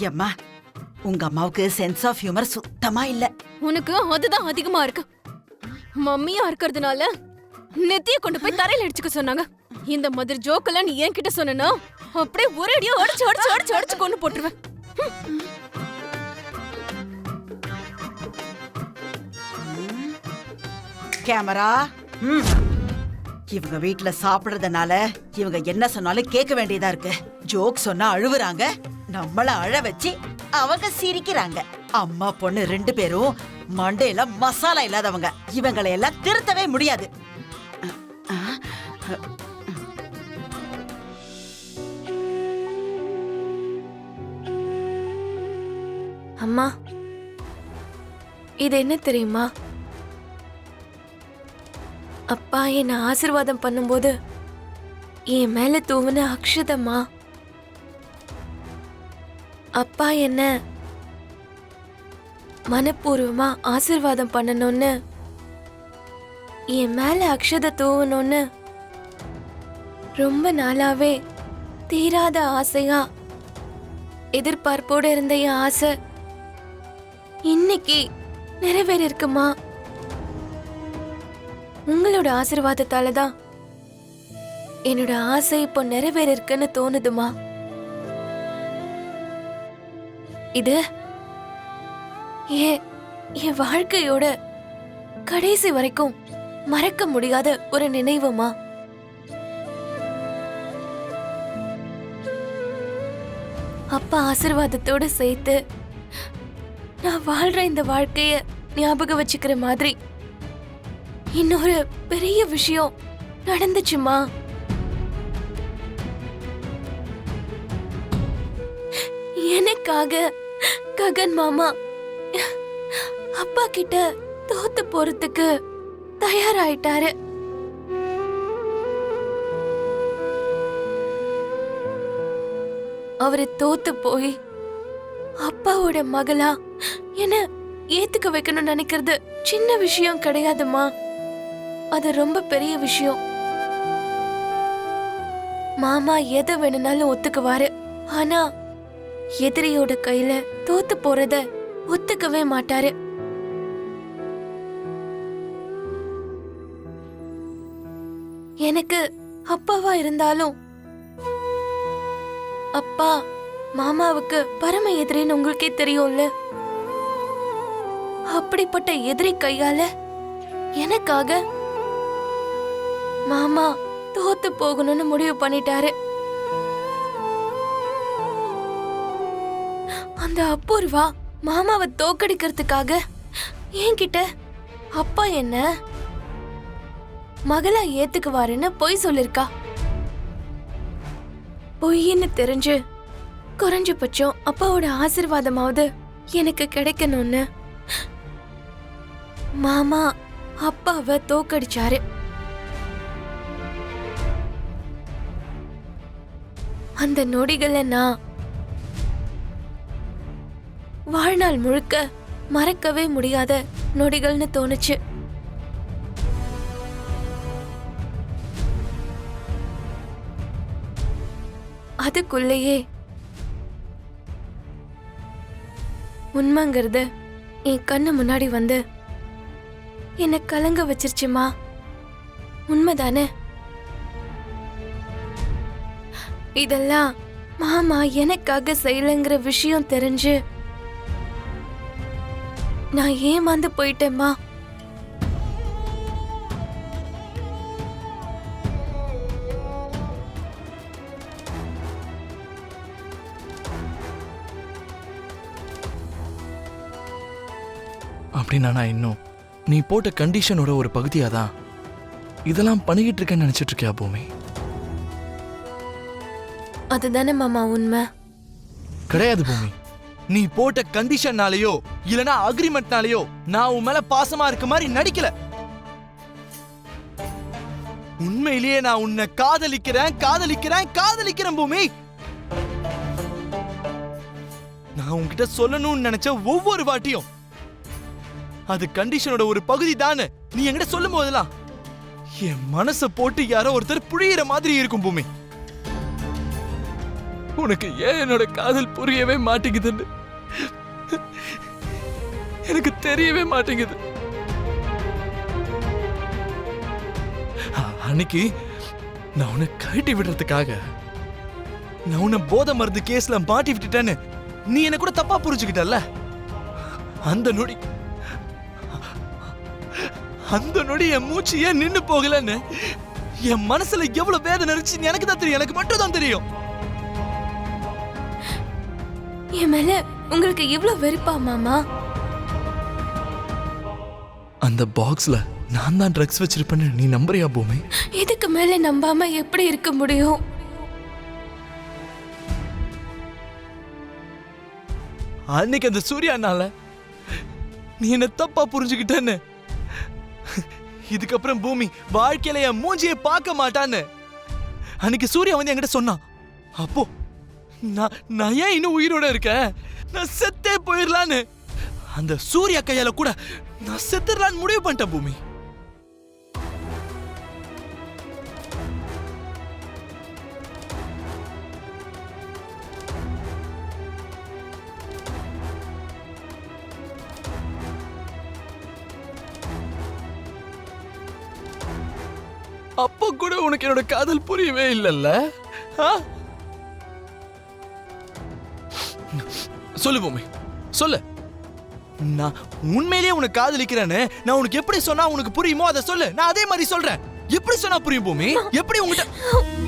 எம்மா, உங்க அம்மாவுக்கு சென்ஸ் ஆஃப் ஹியூமர் சுத்தமா இல்ல. உனக்கு அதுதான் அதிகமா இருக்கு. மம்மியா இருக்கிறதுனால நெத்திய கொண்டு போய் தரையில அடிச்சுக்க சொன்னாங்க. இந்த மாதிரி ஜோக்கெல்லாம் நீ என்கிட்ட சொன்னா அப்படியே ஒரே அடியா அடிச்சு அடிச்சு அடிச்சு அடிச்சு கொண்டு போட்டுருவேன். கேமரா. இவங்க வீட்ல சாப்பிடுறதுனால இவங்க என்ன சொன்னாலும் கேட்க வேண்டியதா இருக்கு. ஜோக் சொன்னா அழுவுறாங்க, நம்மள அழ வச்சு அவங்க சிரிக்கிறாங்க. அம்மா பொண்ணு 2 பேரும் மண்டையில மசாலா இல்லாதவங்க. இவங்களை எல்லாம் திருத்தவே முடியாது. அம்மா, இது என்ன தெரியுமா? அப்பா என்ன ஆசீர்வாதம் பண்ணும்போது என் மேல தூவுன அக்ஷதம்மா. அப்பா என்ன மனப்பூர்வமா ஆசீர்வாதம் பண்ணணும்னு, என் மேல அக்ஷத தூவணும்னு ரொம்ப நாளாவே தீராத ஆசையா எதிர்பார்ப்போட இருந்த என் ஆசை இன்னைக்கு நிறைவேறிருக்குமா. உங்களோட ஆசீர்வாதத்தால தான் என்னோட ஆசை இப்போ நிறைவேறிருக்குன்னு தோணுதுமா. இது என் வாழ்க்கையோட கடைசி வரைக்கும் மறக்க முடியாத ஒரு நினைவுமா. அப்பா ஆசீர்வாதத்தோட சேர்த்து நான் வாழ்ற இந்த வாழ்க்கைய ஞாபகம் வச்சுக்கிற மாதிரி இன்னொரு பெரிய விஷயம் நடந்துச்சுமா. எனக்காக ககன் மாமா அப்பா கிட்ட தோத்து போறதுக்கு தயாராயிட்டாரு. அவரு தோத்து போய் அப்பாவோட மகளா என்ன ஏத்துக்க வைக்கணும்னு நினைக்கிறது சின்ன விஷயம் கிடையாதுமா. அது ரொம்ப பெரிய விஷயம். மாமா எதை வேணும்னாலும் ஒத்துக்குவாரு. ஆனா எதிரியோட கையில தோத்து போறத ஒத்துக்கவே மாட்டாரு. எனக்கு அப்பாவா இருந்தாலும் அப்பா மாமாவுக்கு பரம எதிரின்னு உங்களுக்கே தெரியும்ல. அப்படிப்பட்ட எதிரி கையால எனக்காக மாமா தோத்து போகணும்னு முடிவு பண்ணிட்டாரு. அந்த அபூர்வா மாமாவை தோக்கடிக்கிறதுக்காக என்கிட்ட அப்பா என்ன மகளா ஏத்துக்குவாருன்னு பொய் சொல்லிருக்கா. பொய்ன்னு தெரிஞ்சு குறைஞ்சபட்சம் அப்பாவோட ஆசீர்வாதமாவது எனக்கு கிடைக்கணும்னு மாமா அப்பாவை தோக்கடிச்சாரு. அந்த நொடிகளை நான் வாழ்நாள் முழுக்க மறக்கவே முடியாத நொடிகள்னு தோணுச்சு. அதுக்குள்ளேயே உண்மைங்கிறது என் கண்ணு முன்னாடி வந்து என்ன கலங்க வச்சிருச்சுமா. உண்மைதானே? இதெல்லாம் மாமா எனக்காக செய்யலங்கிற விஷயம் தெரிஞ்சு நான் ஏமாந்து போயிட்டேம்மா. அப்படின்னா நான் இன்னும் நீ போட்ட கண்டிஷனோட ஒரு பகுதியாதான் இதெல்லாம் பண்ணிக்கிட்டு இருக்கேன்னு நினைச்சிட்டு இருக்கியா பூமி? அதுதானே மாமா உண்மை. கிடையாது பூமி. நீ போட்ட கண்டிஷன்னாலேயோ இல்லனா அக்ரிமெண்ட்னாலேயோ நான் உன் மேல பாசமா இருக்க மாதிரி நடிக்கல. உண்மையிலேயே நான் உன்னை காதலிக்கிறேன் காதலிக்கிறேன் காதலிக்கிறேன் பூமி. நான் உன்கிட்ட சொல்லணும்னு நினைச்ச ஒவ்வொரு வாட்டியும் அது கண்டிஷனோட ஒரு பகுதி தானே நீ என்கிட்ட சொல்லும் போதெல்லாம் என் மனசை போட்டு யாரோ ஒருத்தர் புழியிற மாதிரி இருக்கும் பூமி. உனக்கு ஏன் என்னோட காதல் புரியவே மாட்டேங்குதுன்னு எனக்கு தெரியவே மாட்டேங்குது. அன்னைக்கு நான் உன்னை கழட்டி விடுறதுக்காக நான் உன்னை போதை மருந்து கேஸ்ல மாட்டி விட்டுட்டேன்னு நீ என்ன கூட தப்பா புரிஞ்சுக்கிட்டல்ல. அந்த நொடி என் மூச்சு ஏன் நின்னு போகலன்னு என் மனசுல எவ்வளவு வேதனை இருந்துச்சு எனக்கு தான் தெரியும். எனக்கு மட்டும் தான் தெரியும். என் மேல உங்களுக்கு இவ்வளவு வெறுப்பா மாமா? அந்த பாக்ஸ்ல நான் தான் ட்ரக்ஸ் வச்சிருப்பேன்னு நீ நம்புறியா பூமி? இதுக்கு மேல நம்பாம எப்படி இருக்க முடியும்? அன்னைக்கு அந்த சூர்யானால நீ என்ன தப்பா புரிஞ்சுக்கிட்டேன்னு இதுக்கப்புறம் பூமி வாழ்க்கையில என் மூஞ்சியை பார்க்க மாட்டான்னு அன்னைக்கு சூர்யா வந்து என்கிட்ட சொன்னான். அப்போ நான் ஏன் இன்னும் உயிரோட இருக்கேன், நான் செத்தே போயிடலான்னு அந்த சூர்யா கையால கூட நான் செத்துடலான்னு முடிவு பண்ணிட்டேன் பூமி. அப்போ கூட உனக்கு என்னோட காதல் புரியவே இல்லைல்ல? சொல்லு பூமி, சொல்லு. நான் உண்மையிலேயே உனக்கு காதலிக்கிறேன்னு நான் உனக்கு எப்படி சொன்னா உனக்கு புரியுமோ அதை சொல்லு. நான் அதே மாதிரி சொல்றேன். எப்படி சொன்னா புரியும் பூமி? எப்படி உங்ககிட்ட